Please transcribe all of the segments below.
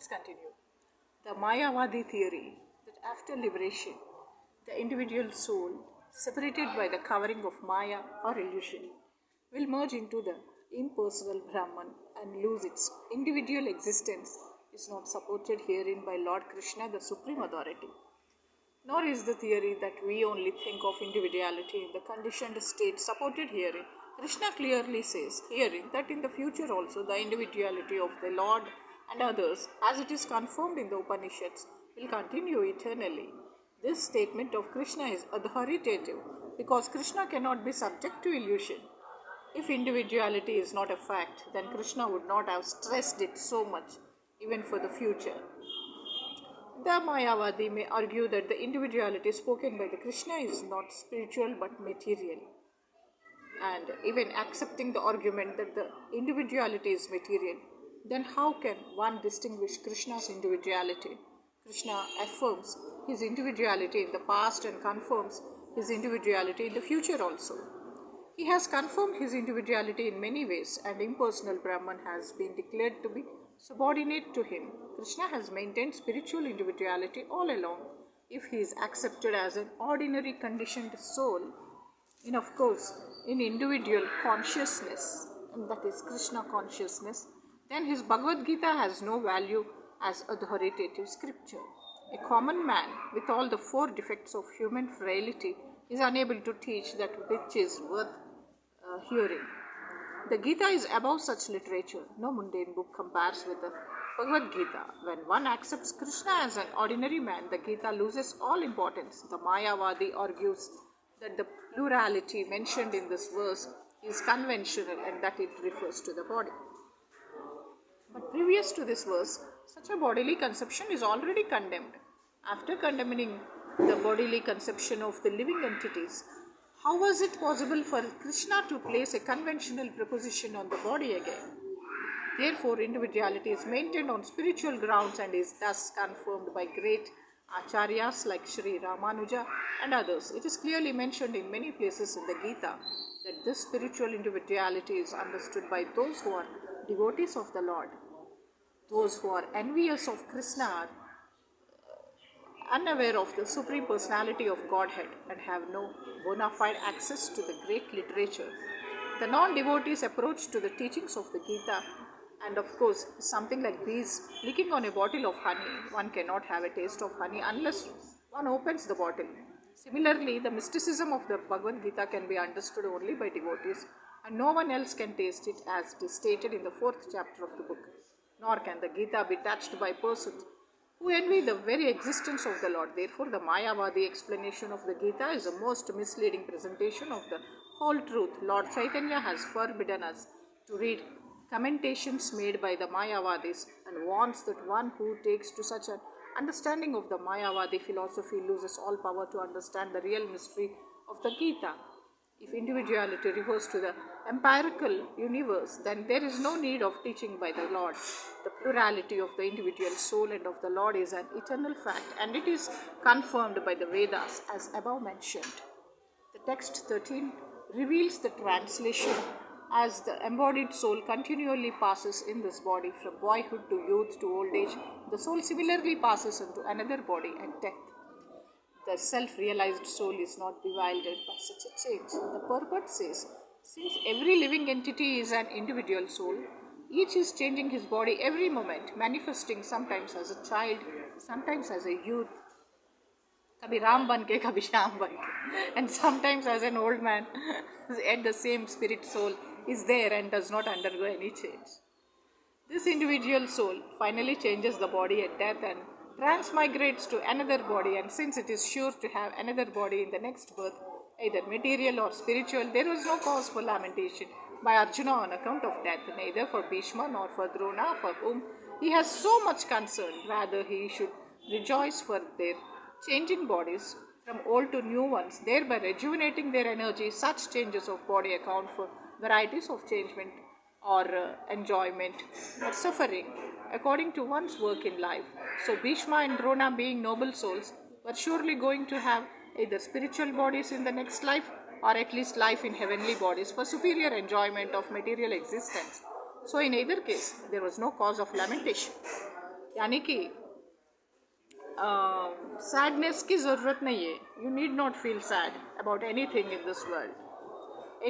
Let's continue. The Mayavadi theory that after liberation, the individual soul, separated by the covering of Maya or illusion, will merge into the impersonal Brahman and lose its individual existence is not supported herein by Lord Krishna, the Supreme Authority. Nor is the theory that we only think of individuality in the conditioned state supported herein. Krishna clearly says herein that in the future also the individuality of the Lord and others, as it is confirmed in the Upanishads, will continue eternally. This statement of Krishna is authoritative because Krishna cannot be subject to illusion. If individuality is not a fact, then Krishna would not have stressed it so much, even for the future. The Mayavadi may argue that the individuality spoken by the Krishna is not spiritual but material. And even accepting the argument that the individuality is material, then how can one distinguish Krishna's individuality? Krishna affirms his individuality in the past and confirms his individuality in the future also. He has confirmed his individuality in many ways, and impersonal Brahman has been declared to be subordinate to him. Krishna has maintained spiritual individuality all along. If he is accepted as an ordinary conditioned soul, and of course in individual consciousness, and that is Krishna consciousness, then his Bhagavad Gita has no value as authoritative scripture. A common man with all the 4 defects of human frailty is unable to teach that which is worth hearing. The Gita is above such literature. No mundane book compares with the Bhagavad Gita. When one accepts Krishna as an ordinary man, the Gita loses all importance. The Mayavadi argues that the plurality mentioned in this verse is conventional and that it refers to the body. But previous to this verse, such a bodily conception is already condemned. After condemning the bodily conception of the living entities, how was it possible for Krishna to place a conventional proposition on the body again? Therefore, individuality is maintained on spiritual grounds and is thus confirmed by great acharyas like Sri Ramanuja and others. It is clearly mentioned in many places in the Gita that this spiritual individuality is understood by those who are devotees of the Lord. Those who are envious of Krishna are unaware of the Supreme Personality of Godhead and have no bona fide access to the great literature. The non-devotees' approach to the teachings of the Gita, and of course something like bees licking on a bottle of honey. One cannot have a taste of honey unless one opens the bottle. Similarly, the mysticism of the Bhagavad Gita can be understood only by devotees, and no one else can taste it, as it is stated in the 4th chapter of the book. Nor can the Gita be touched by persons who envy the very existence of the Lord. Therefore, the Mayavadi explanation of the Gita is a most misleading presentation of the whole truth. Lord Chaitanya has forbidden us to read commentations made by the Mayavadis and warns that one who takes to such an understanding of the Mayavadi philosophy loses all power to understand the real mystery of the Gita. If individuality refers to the empirical universe, then there is no need of teaching by the Lord. The plurality of the individual soul and of the Lord is an eternal fact, and it is confirmed by the Vedas as above mentioned. The text 13 reveals the translation as the embodied soul continually passes in this body from boyhood to youth to old age. The soul similarly passes into another body at death. The self-realized soul is not bewildered by such a change. The purport says, since every living entity is an individual soul, each is changing his body every moment, manifesting sometimes as a child, sometimes as a youth, kabhi Ram ban ke, kabhi Shyam ban ke, and sometimes as an old man, yet the same spirit soul is there and does not undergo any change. This individual soul finally changes the body at death and transmigrates to another body, and since it is sure to have another body in the next birth, either material or spiritual, there was no cause for lamentation by Arjuna on account of death, neither for Bhishma nor for Drona, for whom he has so much concern. Rather, he should rejoice for their changing bodies from old to new ones, thereby rejuvenating their energy. Such changes of body account for varieties of changement or enjoyment or suffering according to one's work in life. So Bhishma and Drona, being noble souls, were surely going to have either spiritual bodies in the next life or at least life in heavenly bodies for superior enjoyment of material existence. So in either case, there was no cause of lamentation. यानी कि sadness की ज़रूरत नहीं है. You need not feel sad about anything in this world.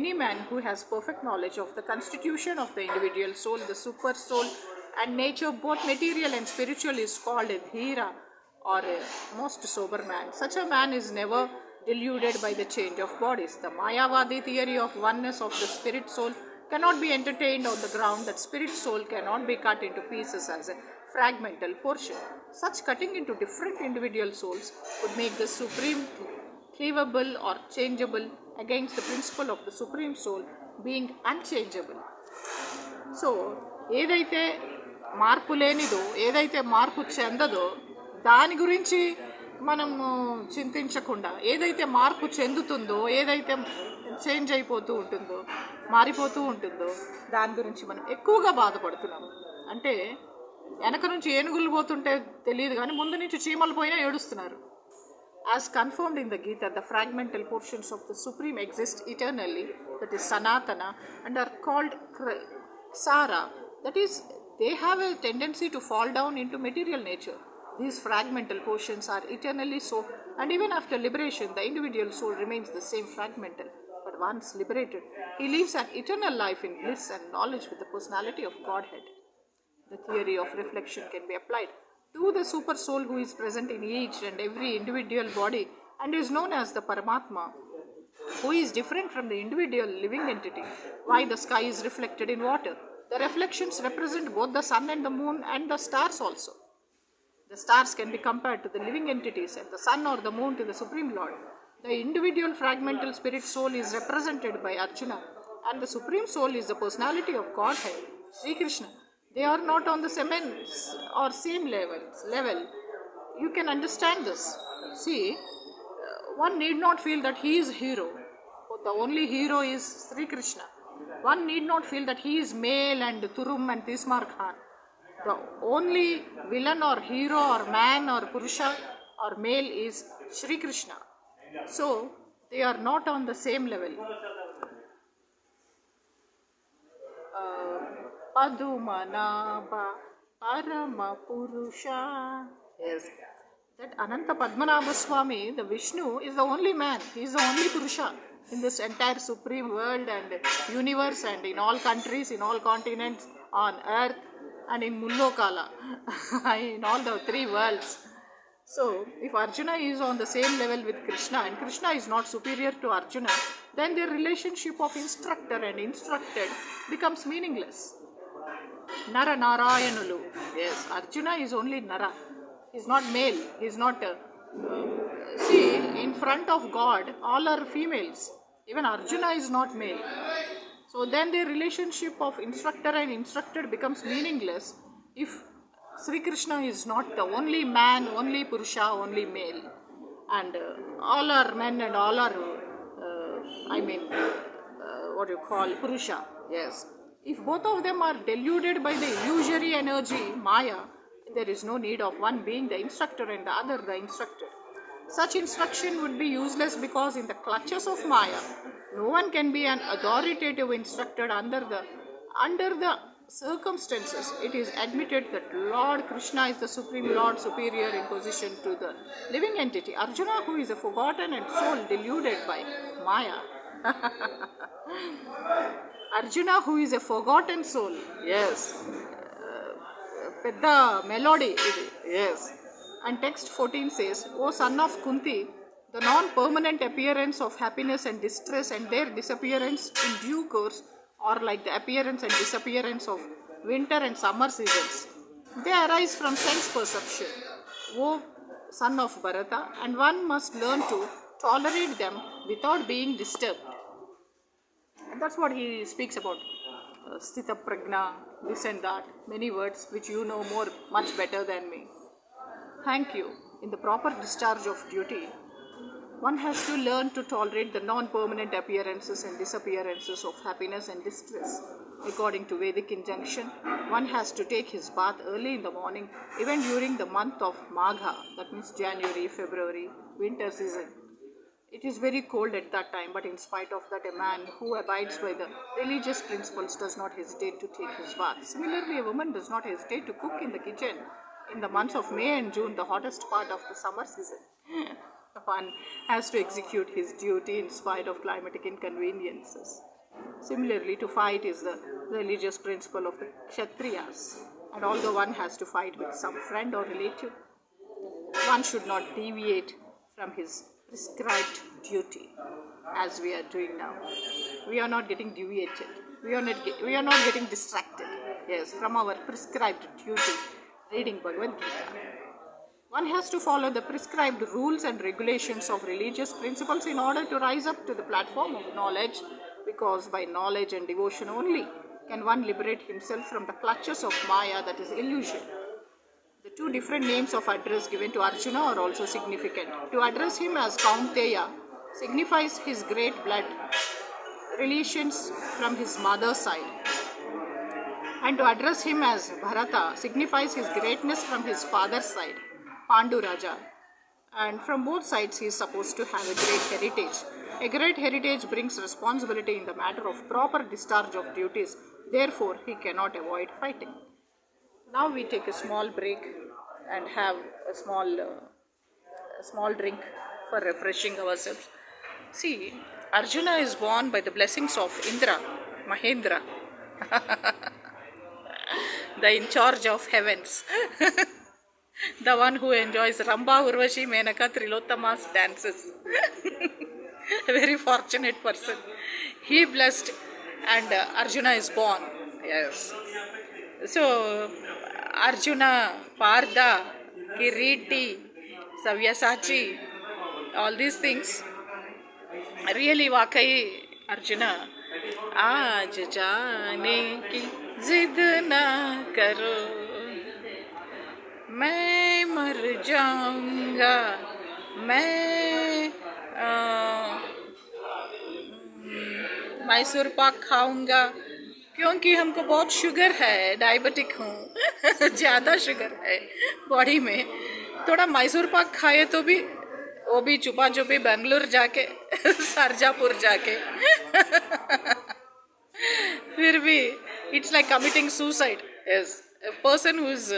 Any man who has perfect knowledge of the constitution of the individual soul, the super soul, and nature, both material and spiritual, is called a dhira or a most sober man. Such a man is never deluded by the change of bodies. The Mayavadi theory of oneness of the spirit soul cannot be entertained on the ground that spirit soul cannot be cut into pieces as a fragmental portion. Such cutting into different individual souls would make the supreme cleavable or changeable against the principle of the supreme soul being unchangeable. So ఏదైతే మార్పు లేనిదో, ఏదైతే మార్పు చెందదో దాని గురించి మనము చింతించకుండా, ఏదైతే మార్పు చెందుతుందో, ఏదైతే చేంజ్ అయిపోతూ ఉంటుందో, మారిపోతూ ఉంటుందో దాని గురించి మనం ఎక్కువగా బాధపడుతున్నాం. అంటే వెనక నుంచి ఏనుగులు పోతుంటే తెలియదు కానీ ముందు నుంచి చీమలు పోయినా ఏడుస్తున్నారు. As confirmed in the Gita, the fragmental portions of the Supreme exist eternally, that is Sanatana, and are called Ksara, that is, they have a tendency to fall down into material nature. These fragmental portions are eternally so, and even after liberation, the individual soul remains the same fragmental. But once liberated, he lives an eternal life in bliss and knowledge with the personality of Godhead. The theory of reflection can be applied to the super soul who is present in each and every individual body and is known as the Paramatma, who is different from the individual living entity. Why the sky is reflected in water? The reflections represent both the sun and the moon and the stars also. The stars can be compared to the living entities and the sun or the moon to the Supreme Lord. The individual fragmental spirit soul is represented by Arjuna, and the Supreme Soul is the personality of Godhead, Sri Krishna. They are not on the same level. You can understand this. See, one need not feel that he is hero. The only hero is Sri Krishna. One need not feel that he is male and Turum and Tismar Khan. The only villain or hero or man or Purusha or male is Sri Krishna. So, they are not on the same level. Padumanabha Paramapurusha. Yes. That Ananta Padmanabha Swami, the Vishnu, is the only man. He is the only Purusha in this entire supreme world and universe and in all countries, in all continents, on earth and in Mullokala, in all the three worlds. So, if Arjuna is on the same level with Krishna and Krishna is not superior to Arjuna, then their relationship of instructor and instructed becomes meaningless. Nara Narayanulu. Yes, Arjuna is only Nara. He is not male. He is not. See, in front of God, all are females. Even Arjuna is not male. So then the relationship of instructor and instructed becomes meaningless if Sri Krishna is not the only man, only Purusha, only male. And all are men and all are, what you call Purusha. Yes. If both of them are deluded by the illusory energy, Maya, there is no need of one being the instructor and the other the instructed. Such instruction would be useless because in the clutches of Maya, no one can be an authoritative instructor under the circumstances. It is admitted that Lord Krishna is the Supreme Lord, superior in position to the living entity. Arjuna, who is a forgotten and soul deluded by Maya. Arjuna, who is a forgotten soul. Yes. Pedda melody. Yes. And text 14 says, O son of Kunti, the non-permanent appearance of happiness and distress and their disappearance in due course are like the appearance and disappearance of winter and summer seasons. They arise from sense perception, O son of Bharata, and one must learn to tolerate them without being disturbed. And that's what he speaks about. Sthita Prajna, this and that, many words which you know much better than me. Thank you. In the proper discharge of duty, one has to learn to tolerate the non-permanent appearances and disappearances of happiness and distress. According to Vedic injunction, one has to take his bath early in the morning, even during the month of Magha, that means January, February, winter season. It is very cold at that time, but in spite of that, a man who abides by the religious principles does not hesitate to take his bath. Similarly, a woman does not hesitate to cook in the kitchen in the months of May and June, the hottest part of the summer season, one has to execute his duty in spite of climatic inconveniences. Similarly, to fight is the religious principle of the Kshatriyas, and although one has to fight with some friend or relative, one should not deviate from his prescribed duty, as we are doing now. We are not getting deviated. We are not getting distracted. Yes, from our prescribed duty, reading Bhagavad Gita. One has to follow the prescribed rules and regulations of religious principles in order to rise up to the platform of knowledge, because by knowledge and devotion only can one liberate himself from the clutches of Maya, that is illusion. The two different names of address given to Arjuna are also significant. To address him as Kaunteya signifies his great blood relations from his mother's side, and to address him as Bharata signifies his greatness from his father's side, Pandu Raja. And from both sides he is supposed to have a great heritage. A great heritage brings responsibility in the matter of proper discharge of duties. Therefore, he cannot avoid fighting. Now we take a small break and have a small drink for refreshing ourselves. See, Arjuna is born by the blessings of Indra, Mahendra, the in charge of heavens, the one who enjoys Ramba, Urvashi, Menaka, Trilottama's dances. A very fortunate person. He blessed, and Arjuna is born. Yes. So, Arjuna, Partha, Kiriti, Savyasachi, all these things, really वाकई अर्जुना आज जाने की जिद ना करो, मैं मर जाऊंगा, मैं मैसूर पाक खाऊंगा, क्योंकि हमको बहुत शुगर है, डायबिटिक हूँ, ज़्यादा शुगर है बॉडी में, थोड़ा मैसूर पाक खाए तो भी, वो भी छुपा छुपी बेंगलुरु जाके, सरजापुर जाके, फिर भी it's like committing suicide. Yes, a person who is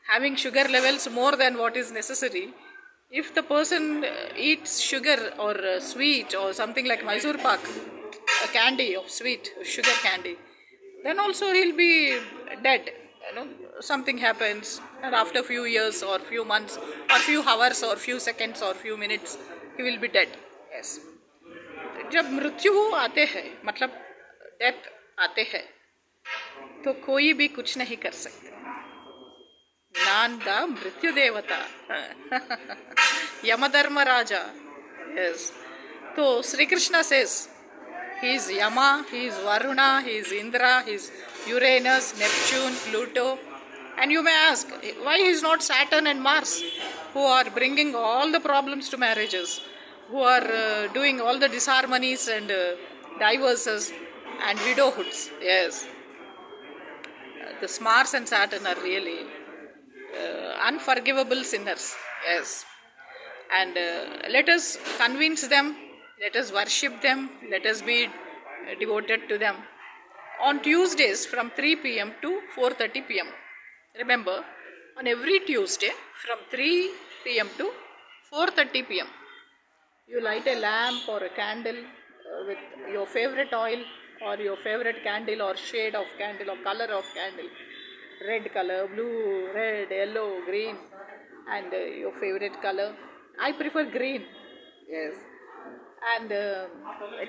having sugar levels more than what is necessary, if the person eats sugar or sweet or something like Mysore pak, a candy of sweet sugar candy, then also he'll be dead. Something happens, and after few years or few months or few hours or few seconds or few minutes, he will be dead. Yes. जब मृत्यु आते हैं, मतलब death आते हैं, तो कोई भी कुछ नहीं कर सकते. नांदा मृत्यु देवता, यमधर्म राजा. Yes. तो Shri Krishna says, he is Yama, he is Varuna, he is Indra, he is Uranus, Neptune, Pluto. And you may ask, why is not Saturn and Mars, who are bringing all the problems to marriages, who are doing all the disharmonies and divorces and widowhoods? Yes. The Mars and Saturn are really unforgivable sinners. Yes. And let us convince them, let us worship them, let us be devoted to them. On Tuesdays from 3 p.m. to 4:30 p.m. Remember, on every Tuesday from 3 p.m. to 4:30 p.m. you light a lamp or a candle with your favorite oil or your favorite candle or shade of candle or color of candle. Red color, blue, red, yellow, green, and your favorite color. I prefer green. Yes. And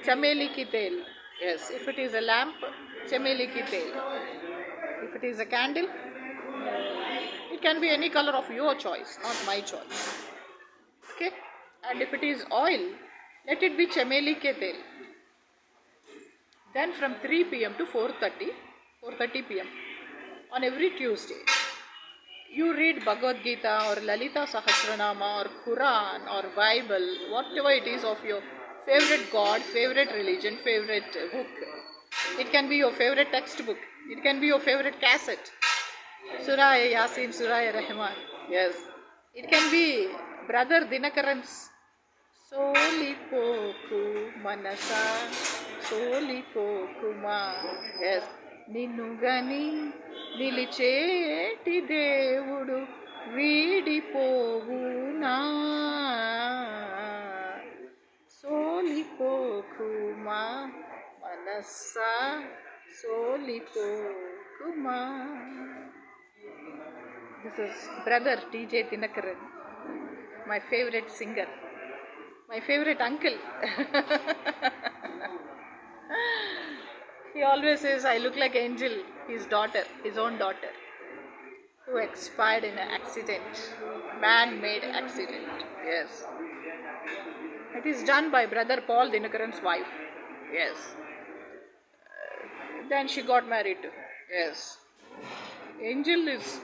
chameli ki tel. Yes. If it is a lamp, chameli ki tel. If it is a candle, it can be any color of your choice, not my choice. Okay. And if it is oil, let it be chameli ke tel. Then from 3 p.m. to 4:30 p.m. on every Tuesday, you read Bhagavad Gita or Lalita Sahasranama or Quran or Bible, whatever it is of your favorite God, favorite religion, favorite book. It can be your favorite textbook. It can be your favorite cassette. Surah Yasin, Surah Rahman. Yes. It can be Brother Dinakaran's Solipoku Manasa, Solipoku Ma. Yes. నిన్ను గని నిలిచేటి దేవుడు Sa Solipo Kumar. This is brother DJ Tinakaran, my favorite singer, my favorite uncle. He always says I look like Angel, his daughter, his own daughter, who expired in an accident, man-made accident. Yes. It is done by brother Paul Dinakaran's wife. Yes. Then she got married to him. Yes. Angel is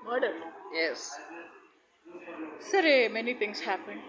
murdered. Yes. Sir, many things happened.